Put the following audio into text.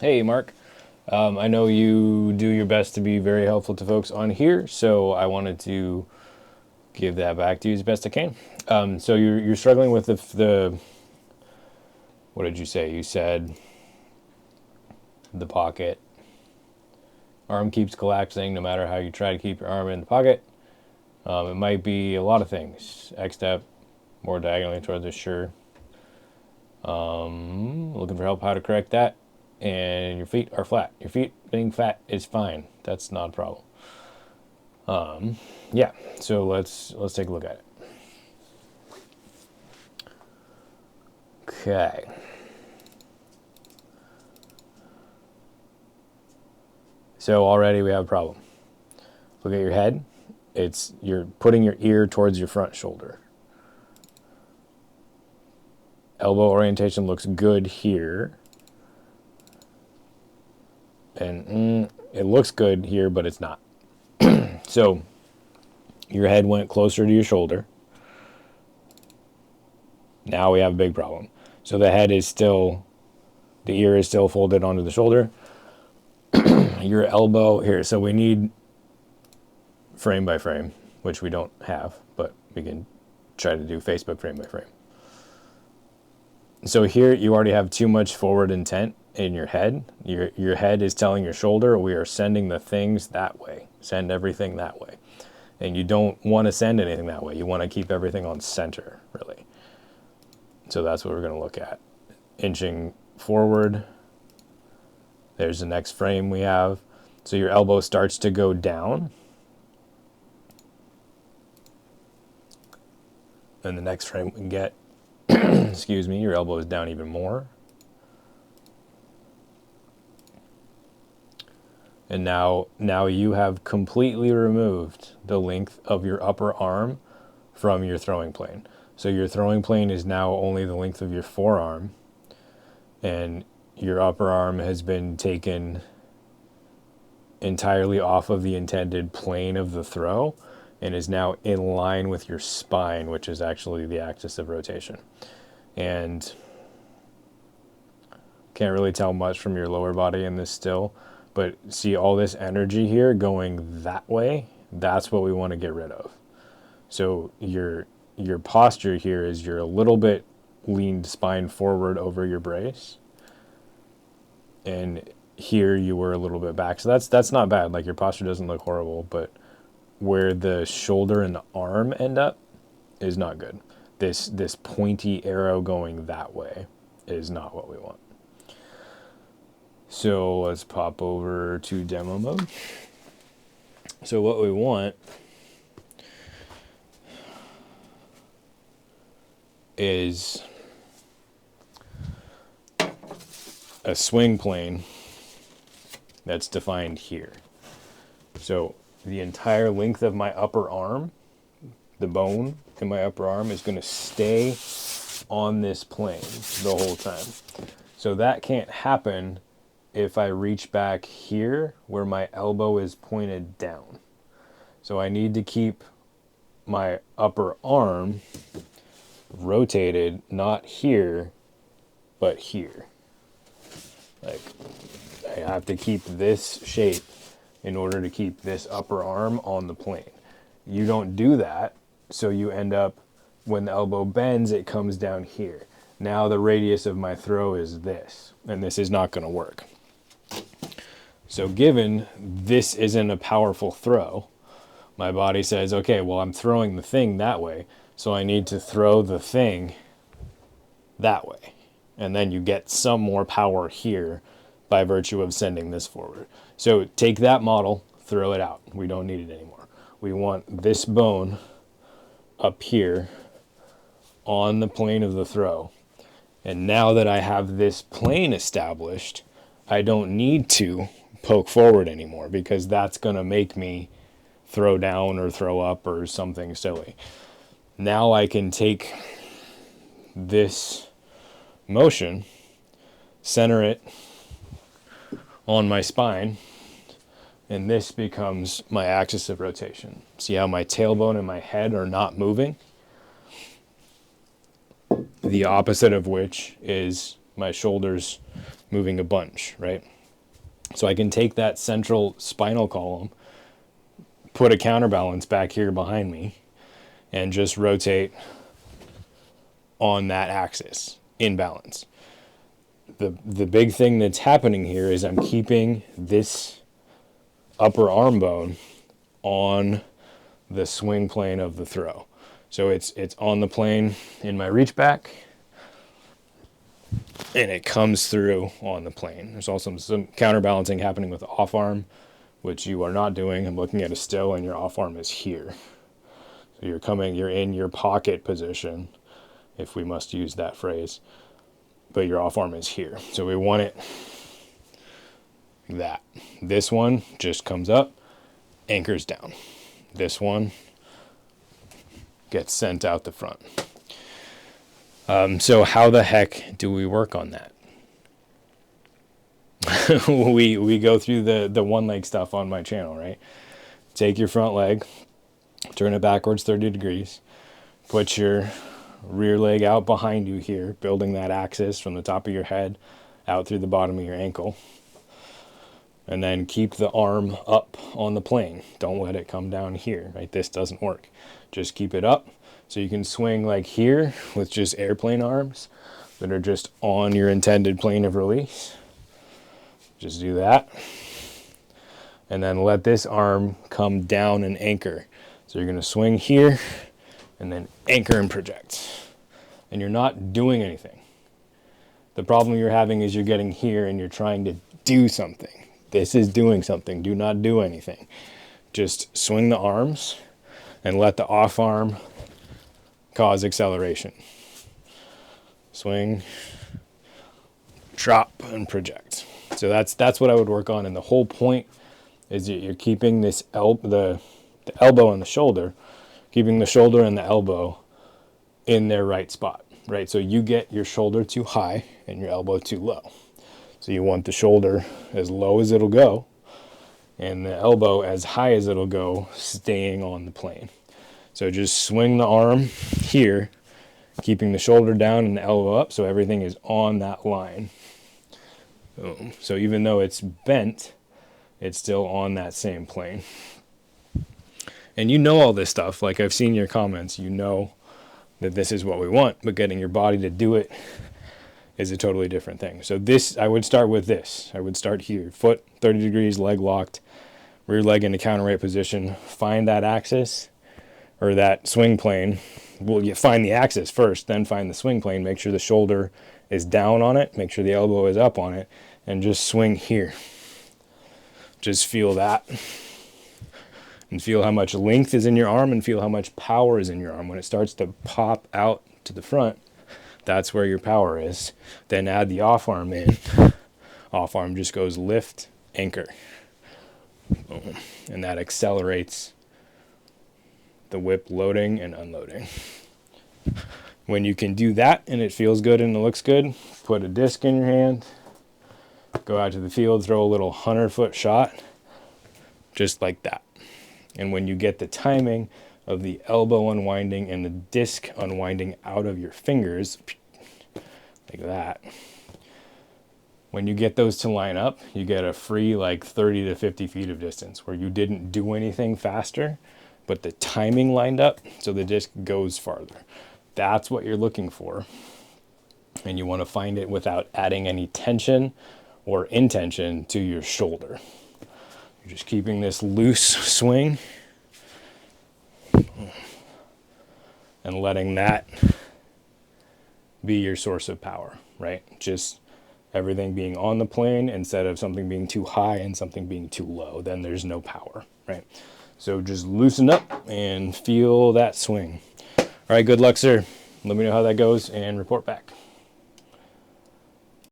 Hey, Mark. I know you do your best to be very helpful to folks on here, so I wanted to give that back to you as best I can. So you're struggling with the what did you say? You said the pocket arm keeps collapsing no matter how you try to keep your arm in the pocket. It might be a lot of things. X step, more diagonally towards the sure. Looking for help how to correct that. And your feet are flat. Your feet being fat is fine. That's not a problem. Yeah, so let's take a look at it. Okay. So already we have a problem. Look at your head. You're putting your ear towards your front shoulder. Elbow orientation looks good here. And it looks good here, but it's not. So your head went closer to your shoulder. Now we have a big problem. So the ear is still folded onto the shoulder. Your elbow here. So we need frame by frame, which we don't have, but we can try to do Facebook frame by frame. So here you already have too much forward intent in your head. Your head is telling your shoulder, we are sending the things that way. Send everything that way. And you don't want to send anything that way. You want to keep everything on center, really. So that's what we're going to look at. Inching forward. There's the next frame we have. So your elbow starts to go down. And the next frame we can get, excuse me, your elbow is down even more. And now you have completely removed the length of your upper arm from your throwing plane. So your throwing plane is now only the length of your forearm, and your upper arm has been taken entirely off of the intended plane of the throw and is now in line with your spine, which is actually the axis of rotation. And can't really tell much from your lower body in this still, but see all this energy here going that way? That's what we want to get rid of. So your posture here is you're a little bit leaned spine forward over your brace. And here you were a little bit back. So that's not bad. Like, your posture doesn't look horrible, but where the shoulder and the arm end up is not good. This pointy arrow going that way is not what we want. So let's pop over to demo mode. So what we want is a swing plane that's defined here. So the entire length of my upper arm, the bone in my upper arm, is going to stay on this plane the whole time. So that can't happen if I reach back here where my elbow is pointed down. So I need to keep my upper arm rotated, not here, but here. Like, I have to keep this shape in order to keep this upper arm on the plane. You don't do that, so you end up, when the elbow bends, it comes down here. Now the radius of my throw is this, and this is not going to work. So given this isn't a powerful throw, my body says, okay, well, I'm throwing the thing that way, so I need to throw the thing that way. And then you get some more power here by virtue of sending this forward. So take that model, throw it out. We don't need it anymore. We want this bone up here on the plane of the throw. And now that I have this plane established, I don't need to poke forward anymore, because that's going to make me throw down or throw up or something silly. Now I can take this motion, center it on my spine, and this becomes my axis of rotation. See how my tailbone and my head are not moving? The opposite of which is my shoulders moving a bunch, right? So I can take that central spinal column, put a counterbalance back here behind me, and just rotate on that axis in balance. The big thing that's happening here is I'm keeping this upper arm bone on the swing plane of the throw. So it's on the plane in my reach back, and it comes through on the plane. There's also some counterbalancing happening with the off arm, which you are not doing. I'm looking at a still, and your off arm is here. So you're in your pocket position, if we must use that phrase, but your off arm is here. So we want it like that. This one just comes up, anchors down. This one gets sent out the front. So how the heck do we work on that? we go through the one leg stuff on my channel, right? Take your front leg, turn it backwards 30 degrees, put your rear leg out behind you here, building that axis from the top of your head out through the bottom of your ankle. And then keep the arm up on the plane. Don't let it come down here, right? This doesn't work. Just keep it up. So you can swing like here with just airplane arms that are just on your intended plane of release. Just do that. And then let this arm come down and anchor. So you're going to swing here and then anchor and project. And you're not doing anything. The problem you're having is you're getting here and you're trying to do something. This is doing something. Do not do anything. Just swing the arms and let the off arm cause acceleration. Swing, drop, and project. So that's what I would work on. And the whole point is that you're keeping this the elbow and the shoulder, keeping the shoulder and the elbow in their right spot, right? So you get your shoulder too high and your elbow too low. So you want the shoulder as low as it'll go and the elbow as high as it'll go, staying on the plane. So just swing the arm here, keeping the shoulder down and the elbow up so everything is on that line. Boom. So even though it's bent, it's still on that same plane. And you know all this stuff. Like, I've seen your comments. You know that this is what we want, but getting your body to do it is a totally different thing. So this, I would start with this. I would start here. Foot 30 degrees, leg locked, rear leg in a counter weight position. Find that axis or that swing plane. Well, you find the axis first, then find the swing plane. Make sure the shoulder is down on it. Make sure the elbow is up on it. And just swing here. Just feel that. And feel how much length is in your arm and feel how much power is in your arm. When it starts to pop out to the front, that's where your power is. Then add the off arm in. Off arm just goes lift, anchor. Boom. And that accelerates the whip loading and unloading. When you can do that and it feels good and it looks good, put a disc in your hand, go out to the field, throw a little 100-foot shot, just like that. And when you get the timing of the elbow unwinding and the disc unwinding out of your fingers, like that, when you get those to line up, you get a free like 30 to 50 feet of distance where you didn't do anything faster, but the timing lined up so the disc goes farther. That's what you're looking for. And you want to find it without adding any tension or intention to your shoulder. You're just keeping this loose swing and letting that be your source of power, right? Just everything being on the plane instead of something being too high and something being too low. Then there's no power, right? So just loosen up and feel that swing. All right, good luck, sir. Let me know how that goes and report back.